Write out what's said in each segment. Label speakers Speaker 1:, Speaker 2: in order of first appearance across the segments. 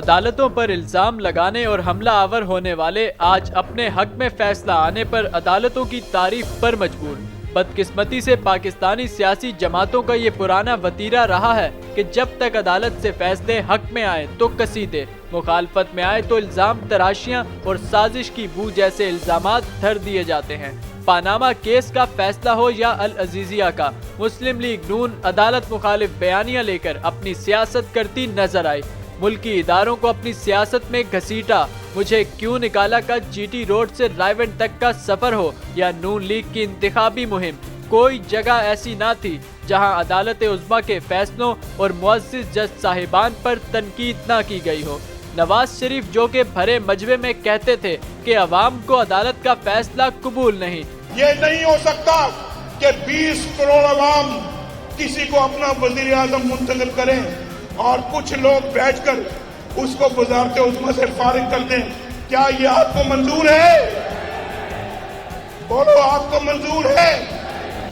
Speaker 1: عدالتوں پر الزام لگانے اور حملہ آور ہونے والے آج اپنے حق میں فیصلہ آنے پر عدالتوں کی تعریف پر مجبور۔ بدقسمتی سے پاکستانی سیاسی جماعتوں کا یہ پرانا وتیرہ رہا ہے کہ جب تک عدالت سے فیصلے حق میں آئے تو قصیدے، مخالفت میں آئے تو الزام تراشیاں اور سازش کی بو جیسے الزامات دھر دیے جاتے ہیں۔ پاناما کیس کا فیصلہ ہو یا العزیزیہ کا، مسلم لیگ نون عدالت مخالف بیانیاں لے کر اپنی سیاست کرتی نظر آئی۔ ملکی اداروں کو اپنی سیاست میں گھسیٹا، مجھے کیوں نکالا کا جی ٹی روڈ سے رائیونڈ تک کا سفر ہو یا نون لیگ کی انتخابی مہم، کوئی جگہ ایسی نہ تھی جہاں عدالت عظمیٰ کے فیصلوں اور معزز جج صاحبان پر تنقید نہ کی گئی ہو۔ نواز شریف جو کہ بھرے مجمع میں کہتے تھے کہ عوام کو عدالت کا فیصلہ قبول نہیں۔
Speaker 2: یہ نہیں ہو سکتا کہ 20 کروڑ عوام کسی کو اپنا وزیر اعظم منتخب کریں اور کچھ لوگ بیٹھ کر اس کو وزارت عظمیٰ سے فارغ کر دیں۔ کیا یہ آپ کو منظور ہے؟ بولو، آپ کو منظور ہے؟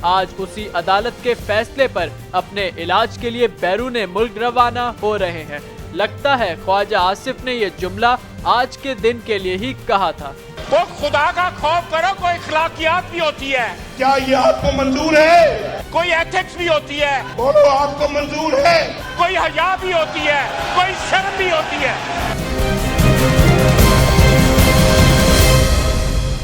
Speaker 1: آج اسی عدالت کے فیصلے پر اپنے علاج کے لیے بیرون ملک روانہ ہو رہے ہیں۔ لگتا ہے خواجہ آصف نے یہ جملہ آج کے دن کے لیے ہی کہا تھا۔
Speaker 3: تو خدا کا خوف کرو، کوئی اخلاقیات بھی ہوتی ہے۔
Speaker 2: کیا یہ آپ کو منظور ہے؟
Speaker 3: کوئی ایتھکس بھی ہوتی ہے۔
Speaker 2: بولو، آپ کو منظور ہے؟
Speaker 3: کوئی حیا بھی ہوتی ہے، کوئی شرم بھی ہوتی ہے۔